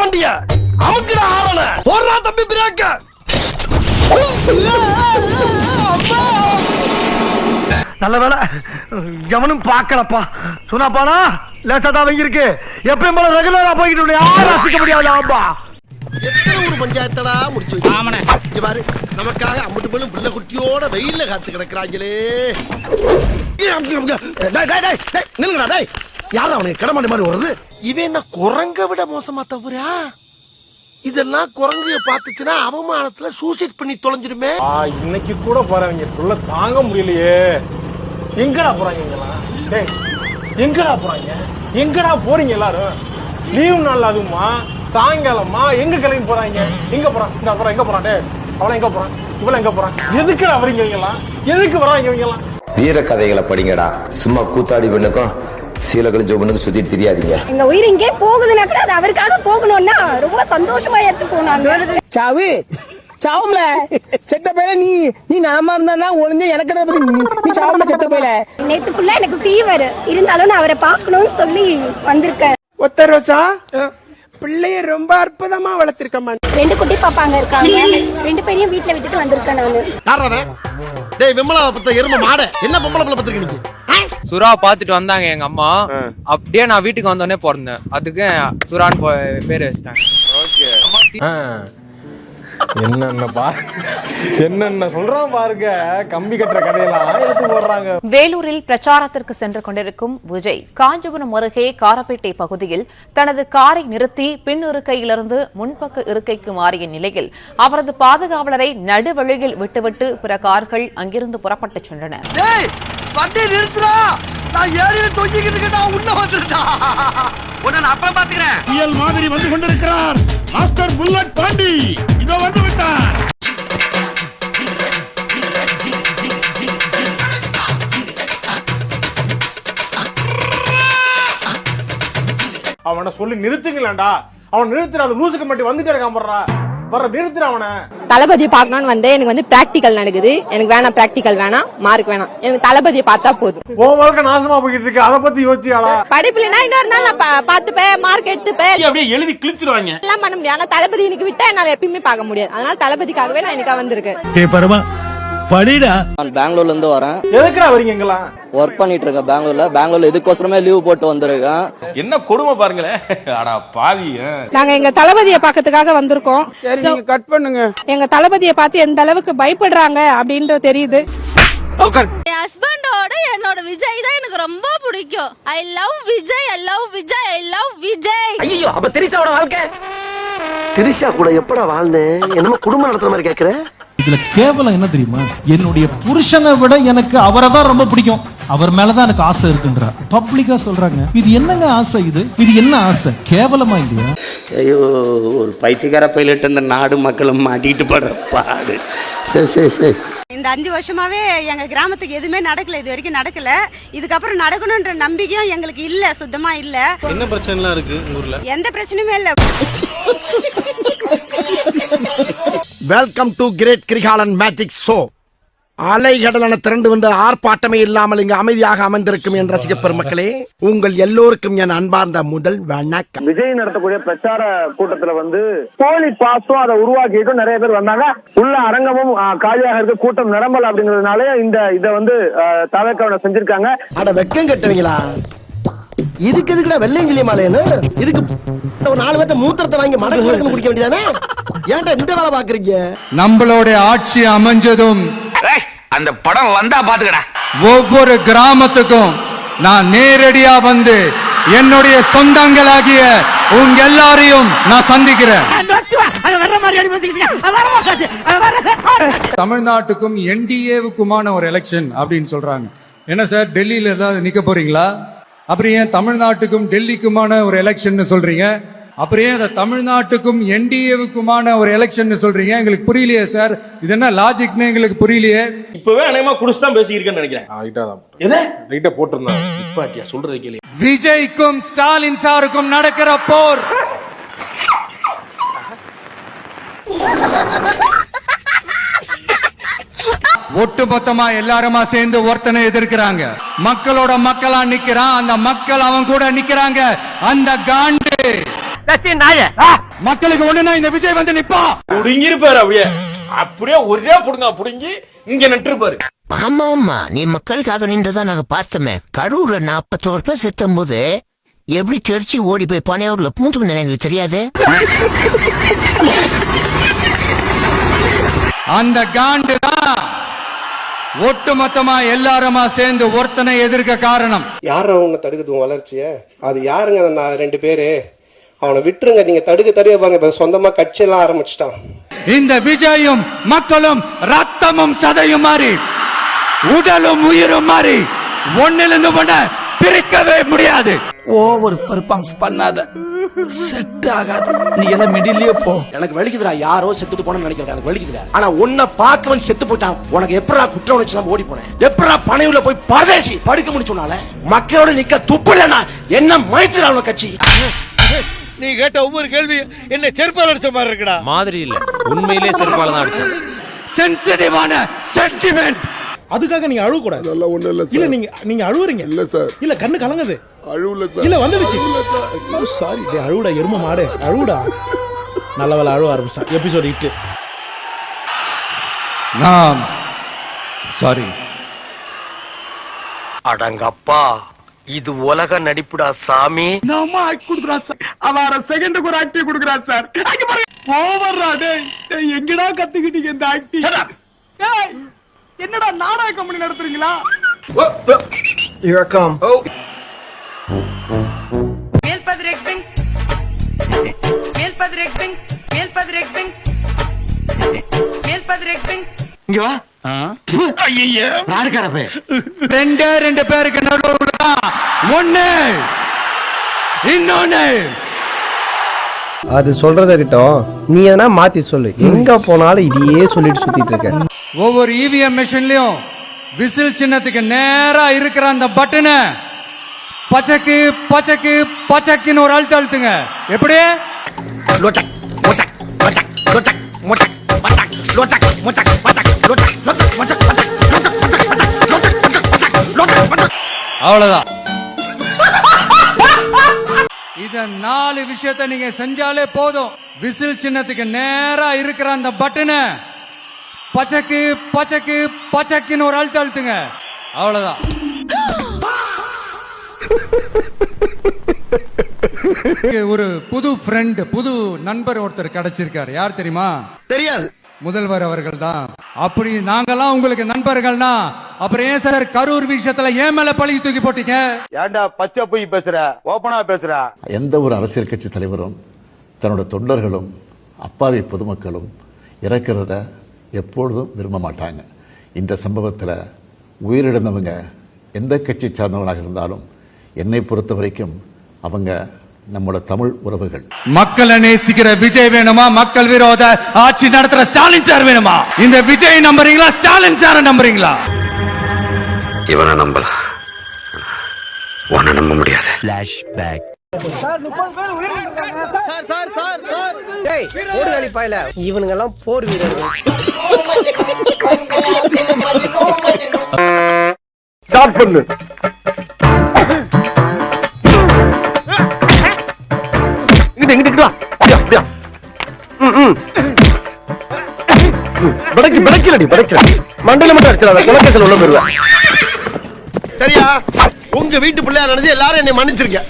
வண்டிய அமுக்குடா ஆவன போறா தம்பி பிரேக்க. நல்ல வேலை எவனும் பாக்கலப்பா. சொன்னாப்பானா லேசா தான் இருக்கு. எப்பயும் போல ரெகுலரா போய்கிட்டு யாரும் ரசிக்க முடியாது. ஆமா எத்தனை ஒரு பஞ்சாயத்தடா முடிச்சு வச்சு பாரு. நமக்காக அம்பட்டு போலும் பிள்ளை குட்டியோட வெயில்ல காத்து கிடக்குறாங்களே. யாரும் அவனுக்கு கிடமாடி மாதிரி வருது. இவன் என்ன குரங்க விட மோசமா தவறா? இதெல்லாம் குரங்கைய பாத்துச்சுன்னா அவமானத்துல சூசைட் பண்ணி தொலைஞ்சிருமே. இன்னைக்கு கூட போறவங்க சொல்ல தாங்க முடியலையே. எங்கடா போறாங்க? எங்கடா போறாங்க? எங்கடா போறீங்க எல்லாரும்? லீவ் நாள் அதுமா சாயங்காலமா எங்க கிளம்பி போறாங்க? எங்க போறான்? இந்த அப்புறம் எங்க போறான்? அவள எங்க போறான்? இவள எங்க போறான்? எதுக்குடா வரீங்க இவங்கெல்லாம்? எதுக்கு வராங்க இவங்கெல்லாம்? வீர கதைகளை படிங்கடா. சும்மா கூத்தாடி பெண்ணுக்கும் சீலகளும் ஜோபனுக்கும் சுத்திட்டு தெரியாதீங்க. எங்க உயிர் இங்கே போகுதுன்னா கூட அது அவருக்காக போகணும்னா ரொம்ப சந்தோஷமா ஏத்துக்கணும். நாங்க சாவு சாவும்ல செத்த பையல நீ நலமா இருந்தா ஒளிஞ்ச எனக்கு நீ சாவும்ல செத்த பையல. நேத்து ஃபுல்லா எனக்கு ஃபீவர் இருந்தாலும் நான் அவரை பார்க்கணும்னு சொல்லி வந்திருக்கேன். ஒத்த ரோசா பிள்ளைய ரொம்ப அற்புதமா வளர்த்திருக்கமா. 2 குட்டி பாப்பாங்க இருக்காங்க. 2 பேரையும் வீட்டுல விட்டுட்டு வந்திருக்கேன் நானு. யாரவன்? டேய் விமலா பத்த எரும மாடு. என்ன பொம்பளை பிள்ளை பத்திருக்க நீ? சுறா பாத்துட்டு வந்தாங்க எங்க அம்மா. அப்படியே நான் வீட்டுக்கு வந்தோடனே பிறந்தேன். அதுக்கு சுறான்னு பேரு வச்சிட்டாங்க. என்னென்ன சொல்றான் பாருங்க. கம்பி கட்டுற கதையெல்லாம் எடுத்து போடுறாங்க. வேலூரில் பிரச்சாரத்திற்கு சென்று கொண்டிருக்கும் விஜய் காஞ்சிபுரம் அருகே காரப்பேட்டை பகுதியில் தனது காரை நிறுத்தி பின் இருக்கையிலிருந்து முன்பக்க இருக்கைக்கு மாறிய நிலையில் அவரது பாதுகாவலரை நடுவழியில் விட்டுவிட்டு பிற கார்கள் அங்கிருந்து புறப்பட்டுச் சென்றன. வண்டி நிறுத்துறா. நான் ஏறில தொங்கிக்கிட்டு இருக்கேன். உள்ள வந்துட்டா. உன்னை நான் அப்புறம் பாத்துக்கிறேன். புயல் மாதிரி வந்து கொண்டிருக்கிறார் மாஸ்டர் புல்லட் பாண்டி. இதோ வந்து விட்டார். அவனை சொல்லி நிறுத்துங்களா? அவன் நிறுத்துற அந்த லூசுக்கு மட்டும் வந்துட்டே இருக்கான். வர நிறுத்துற அவனை. தளபதியை பார்க்கணும்னு வந்தேன். எனக்கு வந்து பிராக்டிகல் நடக்குது. எனக்கு வேணாம், பிராக்டிகல் வேணாம், மார்க் வேணாம். எனக்கு தளபதியை பார்த்தா போதும். உன் வாழ்க்கை நாசமா போயிட்டு இருக்கு. அதை பத்தி யோசிச்சாளா? படிப்புலனா இன்னொரு நாள் நான் பாத்துப்பேன், மார்க் எடுத்துப்பேன். அப்படியே எழுதி கிழிச்சிருவாங்க. எல்லாம் பண்ண முடியும். ஆனா தளபதி எனக்கு விட்டா என்னால எப்பயுமே பார்க்க முடியாது. அதனால தளபதிக்காகவே நான் எனக்கு வந்திருக்கேன். படிடா. நான் பெங்களூர்ல இருந்து வரேன். எதுக்குடா வரீங்க இங்கலாம்? ஒர்க் பண்ணிட்டு இருக்கேன் பெங்களூர்ல இதுக்கோசரமே லீவ் போட்டு வந்திருக்கேன். என்ன கொடுமை பாருங்களேன். அடா பாவி. நாங்க எங்க தளபதியை பார்க்கறதுக்காக வந்திருக்கோம். சரி நீங்க கட் பண்ணுங்க. எங்க தளபதியை பார்த்து எந்த அளவுக்கு பயப்படுறாங்க அப்படின்றது தெரியுது. என் ஹஸ்பண்டோட என்னோட விஜய் தான் எனக்கு ரொம்ப பிடிக்கும். I love Vijay, I love Vijay, I love Vijay. ஐயோ அப்ப திரிசாவோட வாழ்க்கை. திரிசா கூட எப்படா வாழ்ந்தேன்? என்னமோ குடும்பம் நடத்துற மாதிரி கேக்குற. இதுல கேவலம் என்ன தெரியுமா? என்னுடைய புருஷனை விட எனக்கு அவரை தான் ரொம்ப பிடிக்கும். அவர் மேலதான் எனக்கு ஆசை இருக்குன்றா. பப்ளிக்கா சொல்றாங்க. இது என்னங்க ஆசை? இது என்ன ஆசை? கேவலமா இல்லையா? ஐயோ, ஒரு பைத்தியக்கார பைலட் இந்த நாடு மக்களும் மாட்டிட்டு படுற பாடு. சரி. இந்த 5 வருஷமாவே எங்க கிராமத்துக்கு எதுவுமே நடக்கல. இது வரைக்கும் நடக்கல. இதுக்கப்புறம் நடக்கணும்ன்ற நம்பிக்கையும் எங்களுக்கு இல்ல, சுத்தமா இல்ல. என்ன பிரச்சனை இருக்கு ஊர்ல? எந்த பிரச்சனையுமே இல்ல. Welcome to great Kirikalan magic show. அலைகடலான திரண்டு வந்து ஆர்ப்பாட்டமே இல்லாமல் இங்கு அமைதியாக அமர்ந்திருக்கும் என் ரசிக பெருமக்களே, உங்கள் எல்லோருக்கும் என் அன்பார்ந்த முதல் வணக்கம். விஜய் நடத்தக்கூடிய பிரச்சார கூட்டத்துல வந்து போலி பாஸும் அதை உருவாக்கிட்டும் நிறைய பேர் வந்தாங்க. உள்ள அரங்கமும் காலியாக இருக்க, கூட்டம் நிரம்பல் அப்படிங்கறதுனால இதை வந்து தவிர்க்க செஞ்சிருக்காங்க. அட வெக்கம் கட்டுவீங்களா? இதுக்கு எதுக்குடா வெள்ளையங்கிலி மாலையன்னு? இதுக்கு ஒரு 4 பேர்த்த மூத்திரத்தை வாங்கி மடக்கு குடிக்க வேண்டியதானே? ஏன்டா இந்த வேலை பாக்குறீங்க? நம்மளோட ஆட்சி அமைஞ்சதும் அந்த படம் வந்தா பாத்துக்கடா. ஒவ்வொரு கிராமத்துக்கும் நான் நேரடியா வந்து என்னுடைய சொந்தங்களாகிய உங்க எல்லாரையும் நான் சந்திக்கிறேன். தமிழ்நாட்டுக்கும் என்டிஏவுக்குமான ஒரு எலெக்ஷன் அப்படின்னு சொல்றாங்க. என்ன சார், டெல்லியில ஏதாவது நிக்க போறீங்களா? அப்புறம் ஏன் தமிழ்நாட்டுக்கும் டெல்லிக்குமான ஒரு எலெக்ஷன் சொல்றீங்க? அப்புறம் ஏன் தமிழ்நாட்டுக்கும் என்டிஏவுக்குமான ஒரு எலெக்ஷன் சொல்றீங்க? எங்களுக்கு புரியலையே சார். இது என்ன லாஜிக்னு எங்களுக்கு புரியலையே. இப்பவே அநேகமா குடிச்சு தான் பேசிக்கிறேன்னு நினைக்கிறேன். போட்டிருந்தேன். இப்ப சொல்றது கேளு. விஜய்க்கும் ஸ்டாலின் சாருக்கும் நடக்கிற போர் ஒட்டுமொத்தமா எல்லாருமா சேர்ந்து ஒருத்தனை எதிர்க்கிறாங்க. மக்களோட மக்களா நிக்கிறான். அந்த மக்கள் அவன் கூட நிக்கிறாங்க. அந்த காண்டு மக்களுக்கு ஒண்ணுனா இந்த விஜய் வந்து நிப்பா. புடுங்கிருப்பாரு அப்படியே ஒரே புடுங்க புடுங்கி இங்க நட்டுருப்பாரு. ஆமா நீ மக்களுக்காக நின்றதான் நாங்க பார்த்தோமே. கரூர்ல 41 பேர் செத்தும் போது எப்படி தெரிச்சு ஓடி போய் பனையூர்ல பூந்து எனக்கு தெரியாது. அந்த காண்டு தான் ஒட்டுமொத்தமா எல்லாருமா சேர்ந்து ஒருத்தனை எதிர்க்க காரணம். யார் அவங்க தடுக்குது வளர்ச்சிய? அது யாருங்க? நான் 2 பேரு. அவனை விட்டுருங்க. நீங்க தடுக்க பாருங்க, சொந்தமா கட்சி எல்லாம் ஆரம்பிச்சுட்டான். இந்த விஜயும் மக்களும் ரத்தமும் சதையும் மாறி உடலும் உயிரும் மாறி ஒன்னிலிருந்து ஒண்ண பிரிக்கவே முடியாது. ஓவர் பெர்ஃபார்மன்ஸ் பண்ணாத, செட் ஆகாது. நீ எல்லாம் மிடிலே போ. எனக்கு வலிக்குதுடா, யாரோ செத்து போனேன்னு நினைக்கிறேன். எனக்கு வலிக்குதுடா. ஆனா உன்னை பார்க்கவன் செத்து போயிட்டான். உனக்கு எப்படா குற்ற உணர்ச்சி ஓடி போனேன்? எப்படா பனையூர்ல போய் பரதேசி படுக்க முடிச்சுனால மக்களோட நிக்க துப்பு இல்லைன்னா என்ன மயத்துடா கட்சி? நீ கேட்ட ஒவ்வொரு கேள்வி என்ன செருப்பால் அடிச்ச மாதிரி இருக்குடா. மாதிரி இல்ல, உண்மையிலே செருப்பால தான் அடிச்சது. சென்சிட்டிவான சென்டிமெண்ட். அதுக்காக நீங்க அழுவ கூடாது. அதெல்லாம் ஒண்ணு இல்ல. இல்ல நீங்க அழுவுறீங்க. இல்ல சார். இல்ல கண்ணு கலங்குது. அழுவல சார். இல்ல வந்துடுச்சு. சாரி டேய், அழுவுடா எரும மாடு, அழுவுடா. நல்லவேளை அழுவ ஆரம்பிச்சான். எபிசோட் 8. நான் சாரி. அடங்கப்பா, இது உலக நடிப்புடா சாமி. நாம ஆக்ட் குடுக்குறா சார். அவர செகண்டுக்கு ஒரு ஆக்ட் குடுக்குறா சார். அங்க பாரு. ஓவர்ரா டேய். எங்கடா கத்துக்கிட்டீங்க இந்த ஆக்டிங்? டேய் என்னடா நாடக கம்பெனி நடத்துறீங்களா? Here I come. இங்க வா. ஐயோ ராடுகாரப்பே. ரெண்டு பேருக்கு நடுவுல ஒண்ணு இன்னொன்னு. அது சொல்றத கிட்டோம், நீ எதனா மாத்தி சொல்லு. எங்க போனாலும் இதையே சொல்லிட்டு சுத்திட்டு இருக்க. ஒவ்வொரு இவிஎம் மெஷின்லயும் விசில் சின்னத்துக்கு நேரா இருக்கிற அந்த பட்டனை பச்சக்கு பச்சக்கு பச்சக்குன்னு ஒரு அழுத்த அழுத்துங்க. எப்படி? அவ்வளவுதான். இத 4 விஷயத்தை நீங்க செஞ்சாலே போதும். விசில் சின்னத்துக்கு நேரா இருக்கிற அந்த பட்டனை பச்சக்கு பச்சக்கு பச்சக்குன்னு ஒரு அழுத்த அழுத்துங்க. அவ்வளவுதான். ஒரு புது ஃப்ரெண்ட், புது நண்பர் ஒருத்தர் கிடைச்சிருக்காரு. யார் தெரியுமா? தெரியாது. முதல்வர் அவர்கள் தான். அப்படி நாங்கெல்லாம் உங்களுக்கு நண்பர்கள்னா அப்புறம் ஏன் சார் கரூர் விஷயத்துல ஏன் மேல பழி தூக்கி போட்டீங்க? ஏன்டா பச்சை போய் பேசுற, ஓபனா பேசுற? எந்த ஒரு அரசியல் கட்சி தலைவரும் தன்னோட தொண்டர்களும் அப்பாவி பொதுமக்களும் இறக்கிறத எப்பொழுதும் விரும்ப மாட்டாங்க. இந்த சம்பவத்தில் உயிரிழந்தவங்க எந்த கட்சி சார்ந்தவங்களாக இருந்தாலும் என்னை பொறுத்த வரைக்கும் அவங்க நம்மளோட தமிழ் உறவுகள். மக்களை நேசிக்கிற விஜய் வேணுமா, மக்கள் விரோத ஆட்சி நடத்துற ஸ்டாலின் சார் வேணுமா? இந்த விஜய் நம்புறீங்களா, ஸ்டாலின் சார நம்புறீங்களா? இவனை நம்பலாம், உன்னை நம்ப முடியாது. இவனுங்க எல்லாம் போர் வீரர்கள். ஸ்டார்ட் பண்ணு. இங்கிட்டு வா. அப்படியா? படைக்கல மண்டல மட்டும் அடிச்சிடாத, குலக்கேசல் உள்ள போயிருவேன். சரியா? உங்க வீட்டு பிள்ளையா நினைச்சு எல்லாரும் என்னை மன்னிச்சிருங்க.